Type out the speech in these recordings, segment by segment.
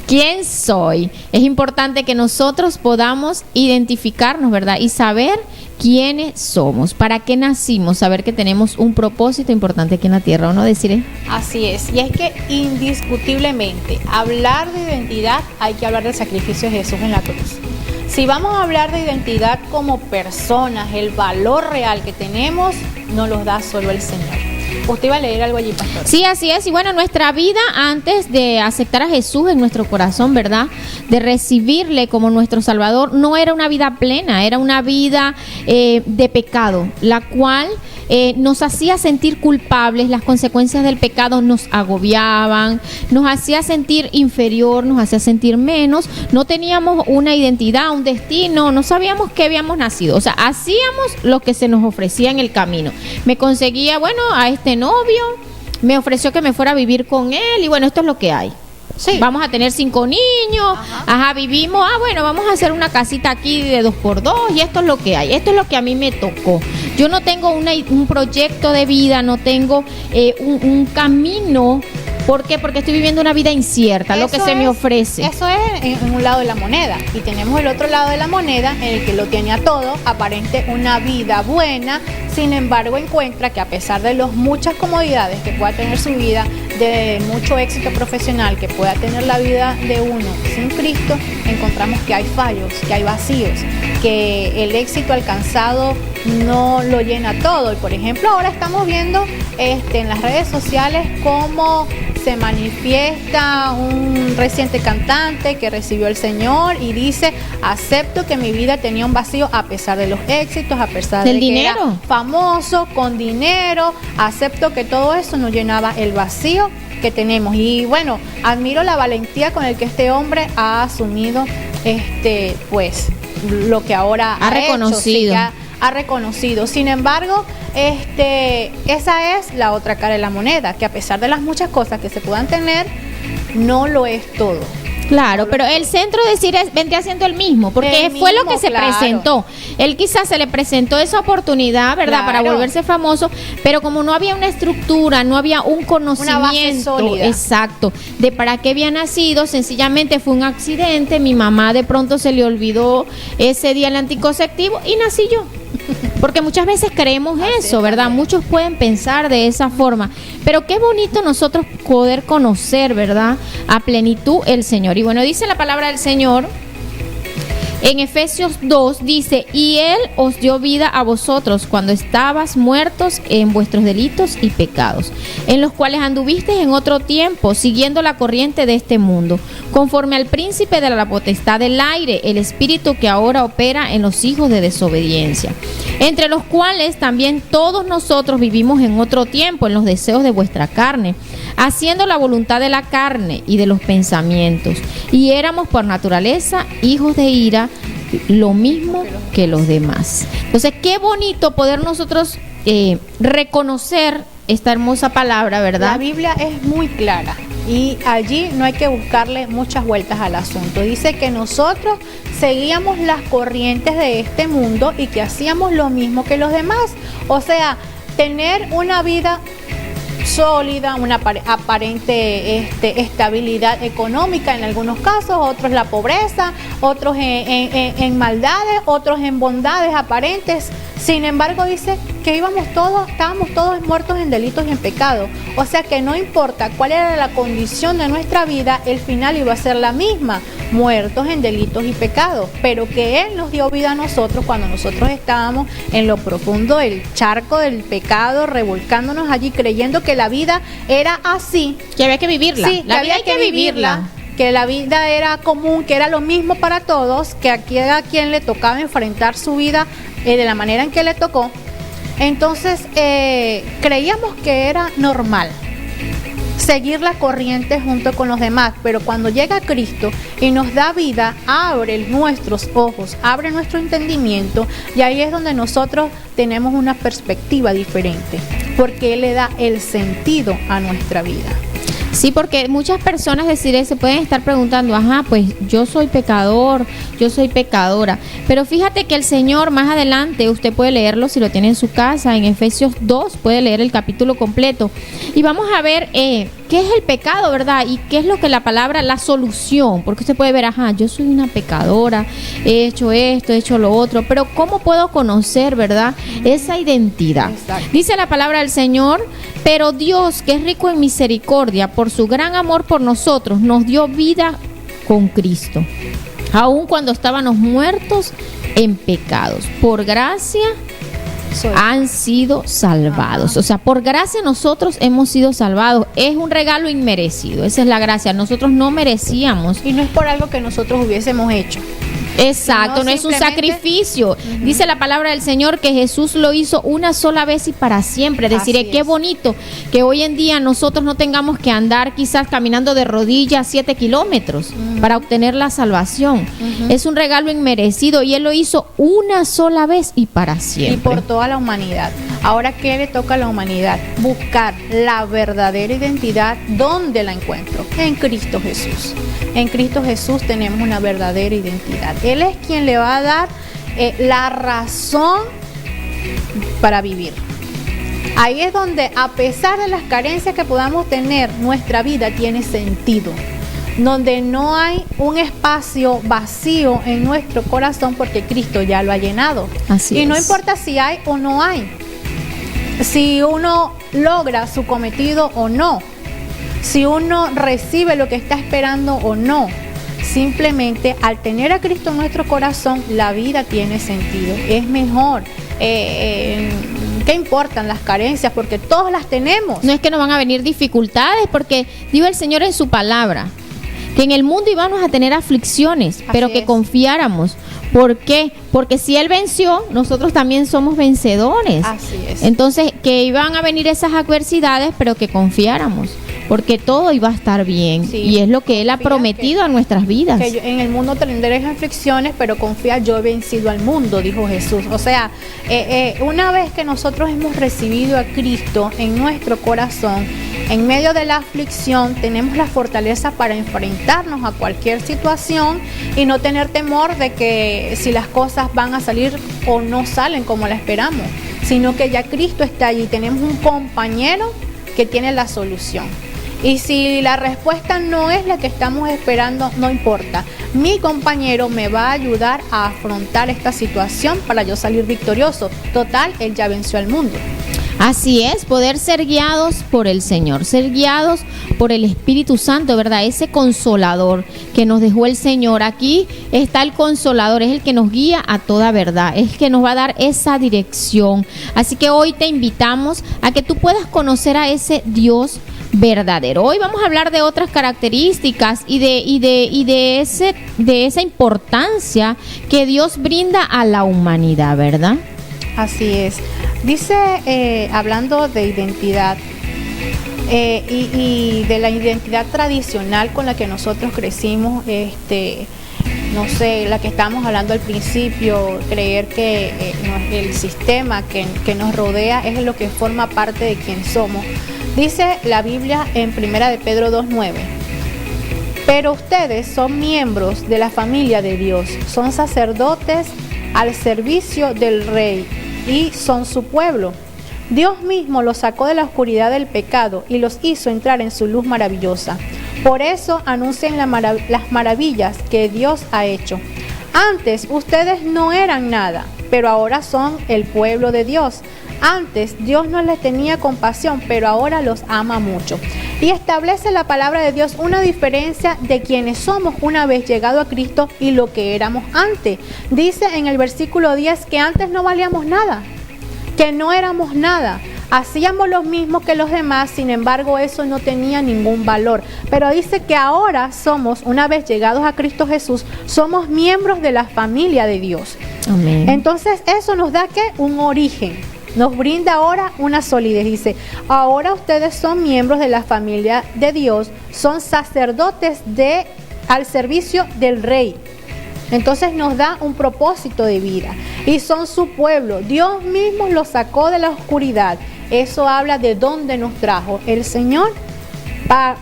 ¿Quién soy? Es importante que nosotros podamos identificarnos, ¿verdad? Y saber quiénes somos, para qué nacimos, saber que tenemos un propósito importante aquí en la tierra, ¿o no, Desiree? Así es, y es que indiscutiblemente hablar de identidad hay que hablar del sacrificio de Jesús en la cruz. Si vamos a hablar de identidad como personas, el valor real que tenemos nos lo da solo el Señor. Usted iba a leer algo allí, pastor. Sí, así es. Y bueno, nuestra vida antes de aceptar a Jesús en nuestro corazón, ¿verdad? De recibirle como nuestro Salvador, no era una vida plena, era una vida de pecado, la cual nos hacía sentir culpables. Las consecuencias del pecado nos agobiaban, nos hacía sentir inferior, nos hacía sentir menos. No teníamos una identidad, un destino, no sabíamos qué habíamos nacido. O sea, hacíamos lo que se nos ofrecía en el camino. Me conseguía, bueno, a este novio, me ofreció que me fuera a vivir con él y bueno, esto es lo que hay. Sí. Vamos a tener 5 niños, vivimos, bueno, vamos a hacer una casita aquí de 2x2 y esto es lo que hay, esto es lo que a mí me tocó. Yo no tengo un proyecto de vida, no tengo un camino. ¿Por qué? Porque estoy viviendo una vida incierta, lo que se me ofrece. Eso es en un lado de la moneda. Y tenemos el otro lado de la moneda, en el que lo tenía todo, aparente una vida buena. Sin embargo, encuentra que a pesar de las muchas comodidades que pueda tener su vida, de mucho éxito profesional que pueda tener la vida de uno sin Cristo, encontramos que hay fallos, que hay vacíos, que el éxito alcanzado no lo llena todo. Y por ejemplo, ahora estamos viendo en las redes sociales cómo se manifiesta un reciente cantante que recibió al Señor y dice: acepto que mi vida tenía un vacío a pesar de los éxitos, a pesar de que era famoso, con dinero, acepto que todo eso no llenaba el vacío que tenemos. Y bueno, admiro la valentía con el que este hombre ha asumido pues lo que ahora ha reconocido. Ha reconocido. Sin embargo, esa es la otra cara de la moneda, que a pesar de las muchas cosas que se puedan tener, no lo es todo. Claro, pero el centro de decir vendría siendo el mismo, porque fue lo que se presentó. Él quizás se le presentó esa oportunidad, ¿verdad? Para volverse famoso, pero como no había una estructura, no había un conocimiento, una base sólida, exacto, de para qué había nacido, sencillamente fue un accidente, mi mamá de pronto se le olvidó ese día el anticonceptivo y nací yo. Porque muchas veces creemos eso, ¿verdad? Muchos pueden pensar de esa forma, pero qué bonito nosotros poder conocer, ¿verdad?, a plenitud el Señor. Y bueno, dice la palabra del Señor en Efesios 2, dice: y Él os dio vida a vosotros cuando estabas muertos en vuestros delitos y pecados, en los cuales anduvisteis en otro tiempo, siguiendo la corriente de este mundo, conforme al príncipe de la potestad del aire, el espíritu que ahora opera en los hijos de desobediencia, entre los cuales también todos nosotros vivimos en otro tiempo en los deseos de vuestra carne, haciendo la voluntad de la carne y de los pensamientos, y éramos por naturaleza hijos de ira, lo mismo que los demás. Entonces, qué bonito poder nosotros reconocer esta hermosa palabra, ¿verdad? La Biblia es muy clara y allí no hay que buscarle muchas vueltas al asunto. Dice que nosotros seguíamos las corrientes de este mundo y que hacíamos lo mismo que los demás. O sea, tener una vida sólida, una aparente estabilidad económica en algunos casos, otros la pobreza, otros en maldades, otros en bondades aparentes. Sin embargo, dice que estábamos todos muertos en delitos y en pecado. O sea que no importa cuál era la condición de nuestra vida, el final iba a ser la misma: muertos en delitos y pecados. Pero que Él nos dio vida a nosotros cuando nosotros estábamos en lo profundo del charco del pecado, revolcándonos allí, creyendo que la vida era así. Que había que vivirla. Sí, la vida hay que vivirla. Que la vida era común, que era lo mismo para todos, que a quien le tocaba enfrentar su vida de la manera en que le tocó. Entonces creíamos que era normal seguir la corriente junto con los demás, pero cuando llega Cristo y nos da vida, abre nuestros ojos, abre nuestro entendimiento, y ahí es donde nosotros tenemos una perspectiva diferente, porque Él le da el sentido a nuestra vida. Sí, porque muchas personas se pueden estar preguntando: pues yo soy pecador, yo soy pecadora. Pero fíjate que el Señor más adelante, usted puede leerlo si lo tiene en su casa, en Efesios 2, puede leer el capítulo completo. Y vamos a ver qué es el pecado, ¿verdad? Y qué es lo que la palabra, la solución, porque usted puede ver, ajá, yo soy una pecadora, he hecho esto, he hecho lo otro, pero ¿cómo puedo conocer, verdad, esa identidad? Exacto. Dice la palabra del Señor, pero Dios, que es rico en misericordia, por su gran amor por nosotros, nos dio vida con Cristo, aun cuando estábamos muertos en pecados. Por gracia han sido salvados. O sea, por gracia nosotros hemos sido salvados. Es un regalo inmerecido. Esa es la gracia. Nosotros no merecíamos. Y no es por algo que nosotros hubiésemos hecho. Exacto, no es un sacrificio. Dice la palabra del Señor que Jesús lo hizo una sola vez y para siempre. Es decir, qué bonito que hoy en día nosotros no tengamos que andar quizás caminando de rodillas 7 kilómetros para obtener la salvación. Es un regalo inmerecido y Él lo hizo una sola vez y para siempre. Y por toda la humanidad. Ahora, ¿qué le toca a la humanidad? Buscar la verdadera identidad. ¿Dónde la encuentro? En Cristo Jesús. En Cristo Jesús tenemos una verdadera identidad. Él es quien le va a dar la razón para vivir. Ahí es donde, a pesar de las carencias que podamos tener, nuestra vida tiene sentido. Donde no hay un espacio vacío en nuestro corazón porque Cristo ya lo ha llenado. Así y es. no importa si hay o no hay. Si uno logra su cometido o no. Si uno recibe lo que está esperando o no. Simplemente al tener a Cristo en nuestro corazón, la vida tiene sentido. Es mejor. ¿Qué importan las carencias? Porque todos las tenemos. No es que nos van a venir dificultades, porque dijo el Señor en su palabra que en el mundo íbamos a tener aflicciones, pero que confiáramos. ¿Por qué? Porque si Él venció, nosotros también somos vencedores. Así es. Entonces, que iban a venir esas adversidades, pero que confiáramos, porque todo iba a estar bien. Sí. Y es lo que Él ha prometido a nuestras vidas. Que en el mundo tendréis aflicciones, pero confía, yo he vencido al mundo, dijo Jesús. O sea, una vez que nosotros hemos recibido a Cristo en nuestro corazón, en medio de la aflicción, tenemos la fortaleza para enfrentarnos a cualquier situación y no tener temor de que si las cosas van a salir o no salen como la esperamos, sino que ya Cristo está allí. Tenemos un compañero que tiene la solución. Y si la respuesta no es la que estamos esperando, no importa. Mi compañero me va a ayudar a afrontar esta situación para yo salir victorioso. Total, Él ya venció al mundo. Así es, poder ser guiados por el Señor, ser guiados por el Espíritu Santo, ¿verdad? Ese consolador que nos dejó el Señor. Aquí está el consolador, es el que nos guía a toda verdad, es el que nos va a dar esa dirección. Así que hoy te invitamos a que tú puedas conocer a ese Dios verdadero. Hoy vamos a hablar de otras características y de esa importancia que Dios brinda a la humanidad, ¿verdad? Así es. Dice, hablando de identidad y de la identidad tradicional con la que nosotros crecimos, no sé, la que estábamos hablando al principio, creer que el sistema que nos rodea es lo que forma parte de quien somos. Dice la Biblia en 1 de Pedro 2:9. Pero ustedes son miembros de la familia de Dios, son sacerdotes al servicio del Rey y son su pueblo. Dios mismo los sacó de la oscuridad del pecado y los hizo entrar en su luz maravillosa. Por eso anuncian las maravillas que Dios ha hecho. Antes ustedes no eran nada, pero ahora son el pueblo de Dios. Antes Dios no les tenía compasión, pero ahora los ama mucho. Y establece la palabra de Dios una diferencia de quienes somos una vez llegado a Cristo y lo que éramos antes. Dice en el versículo 10 que antes no valíamos nada, que no éramos nada. Hacíamos lo mismo que los demás, sin embargo eso no tenía ningún valor. Pero dice que ahora somos, una vez llegados a Cristo Jesús, somos miembros de la familia de Dios. Amén. Entonces eso nos da ¿qué? Un origen. Nos brinda ahora una solidez. Dice, ahora ustedes son miembros de la familia de Dios, son sacerdotes al servicio del Rey. Entonces nos da un propósito de vida y son su pueblo. Dios mismo los sacó de la oscuridad. Eso habla de dónde nos trajo el Señor.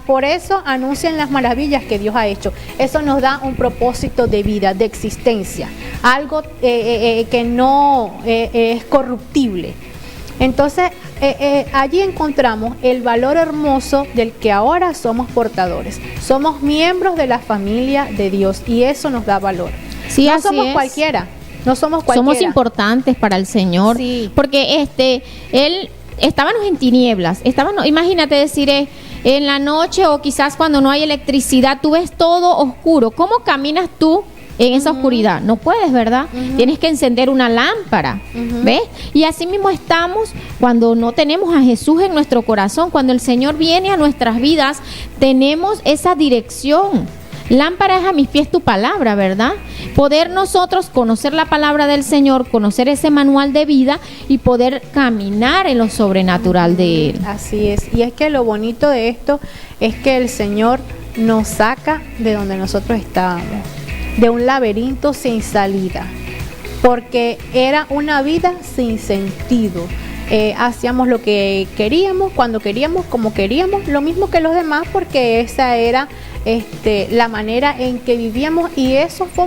Por eso anuncian las maravillas que Dios ha hecho. Eso nos da un propósito de vida, de existencia, algo que no es corruptible. Entonces allí encontramos el valor hermoso del que ahora somos portadores. Somos miembros de la familia de Dios y eso nos da valor. Sí, no somos cualquiera. No somos cualquiera. Somos importantes para el Señor. Sí. Porque Él estábamos en tinieblas. Imagínate decir, en la noche o quizás cuando no hay electricidad, tú ves todo oscuro. ¿Cómo caminas tú en esa oscuridad? No puedes, ¿verdad? Tienes que encender una lámpara, ¿ves? Y así mismo estamos cuando no tenemos a Jesús en nuestro corazón. Cuando el Señor viene a nuestras vidas, tenemos esa dirección. Lámpara es a mis pies tu palabra, ¿verdad? Poder nosotros conocer la palabra del Señor, conocer ese manual de vida y poder caminar en lo sobrenatural de Él. Así es. Y es que lo bonito de esto es que el Señor nos saca de donde nosotros estábamos, de un laberinto sin salida, porque era una vida sin sentido. Hacíamos lo que queríamos, cuando queríamos, como queríamos, lo mismo que los demás, porque esa era la manera en que vivíamos y eso fue.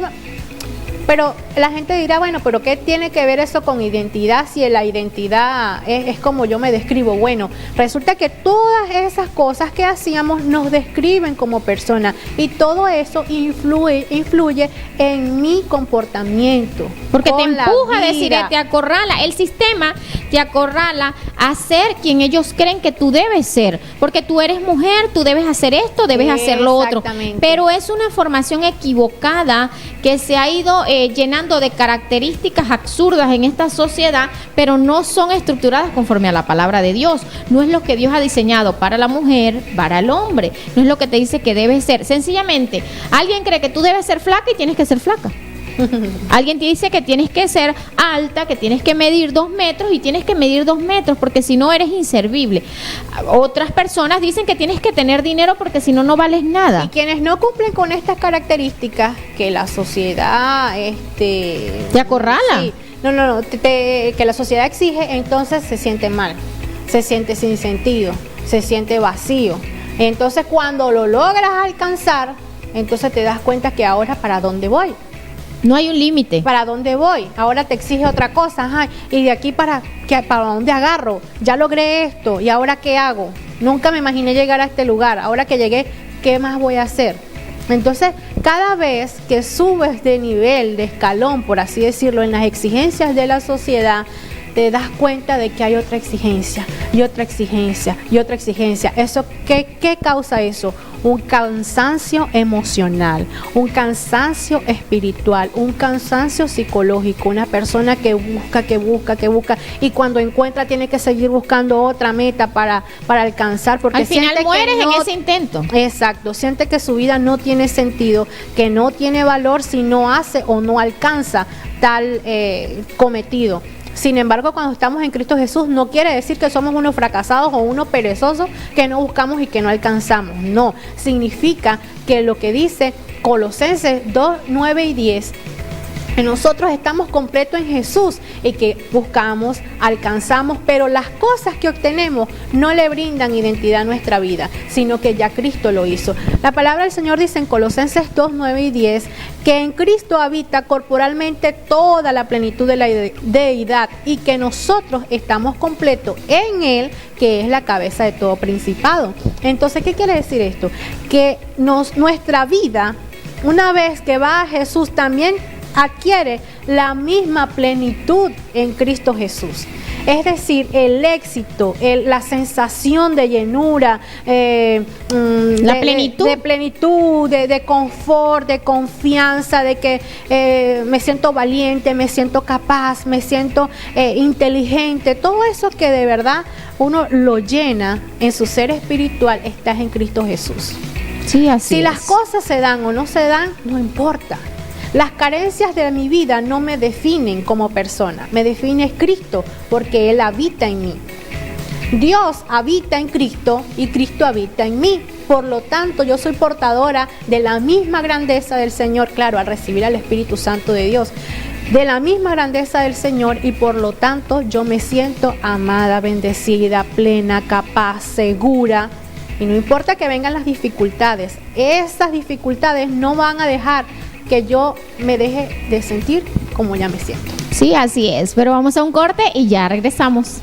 Pero la gente dirá, bueno, pero ¿qué tiene que ver eso con identidad si la identidad es como yo me describo? Bueno, resulta que todas esas cosas que hacíamos nos describen como persona y todo eso influye en mi comportamiento. Porque te empuja a decir, te acorrala, el sistema te acorrala a ser quien ellos creen que tú debes ser. Porque tú eres mujer, tú debes hacer esto, debes hacer lo otro. Pero es una formación equivocada que se ha ido llenando de características absurdas en esta sociedad, pero no son estructuradas conforme a la palabra de Dios. No es lo que Dios ha diseñado para la mujer, para el hombre. No es lo que te dice que debes ser. Sencillamente, alguien cree que tú debes ser flaca y tienes que ser flaca. Alguien te dice que tienes que ser alta, que tienes que medir 2 metros y tienes que medir 2 metros porque si no eres inservible. Otras personas dicen que tienes que tener dinero porque si no, no vales nada. Y quienes no cumplen con estas características que la sociedad te acorrala. Sí, que la sociedad exige, entonces se siente mal, se siente sin sentido, se siente vacío. Entonces cuando lo logras alcanzar, entonces te das cuenta que ahora ¿para dónde voy? No hay un límite. ¿Para dónde voy? Ahora te exige otra cosa. Ajá, y de aquí ¿para dónde agarro? Ya logré esto. ¿Y ahora qué hago? Nunca me imaginé llegar a este lugar. Ahora que llegué, ¿qué más voy a hacer? Entonces, cada vez que subes de nivel, de escalón, por así decirlo, en las exigencias de la sociedad, te das cuenta de que hay otra exigencia, y otra exigencia, y otra exigencia. ¿Eso qué causa eso? Un cansancio emocional, un cansancio espiritual, un cansancio psicológico, una persona que busca, y cuando encuentra tiene que seguir buscando otra meta para alcanzar, porque al final mueres en ese intento. Exacto, siente que su vida no tiene sentido, que no tiene valor si no hace o no alcanza tal cometido. Sin embargo, cuando estamos en Cristo Jesús, no quiere decir que somos unos fracasados o unos perezosos que no buscamos y que no alcanzamos. No, significa que lo que dice Colosenses 2, 9 y 10, que nosotros estamos completos en Jesús y que buscamos, alcanzamos, pero las cosas que obtenemos no le brindan identidad a nuestra vida, sino que ya Cristo lo hizo. La palabra del Señor dice en Colosenses 2, 9 y 10 que en Cristo habita corporalmente toda la plenitud de la deidad y que nosotros estamos completos en Él, que es la cabeza de todo principado. Entonces, ¿qué quiere decir esto? Que nuestra vida, una vez que va a Jesús, también adquiere la misma plenitud en Cristo Jesús. Es decir, el éxito, la sensación de llenura, la plenitud, de confort, de confianza, de que me siento valiente, me siento capaz, me siento inteligente. Todo eso que de verdad uno lo llena en su ser espiritual, está en Cristo Jesús. Sí, así Si es. las cosas se dan o no se dan, no importa. Las carencias de mi vida no me definen como persona, me define Cristo porque Él habita en mí. Dios habita en Cristo y Cristo habita en mí. Por lo tanto, yo soy portadora de la misma grandeza del Señor, claro, al recibir al Espíritu Santo de Dios, de la misma grandeza del Señor y por lo tanto yo me siento amada, bendecida, plena, capaz, segura. Y no importa que vengan las dificultades, esas dificultades no van a dejar que yo me deje de sentir como ya me siento. Sí, así es, pero vamos a un corte y ya regresamos.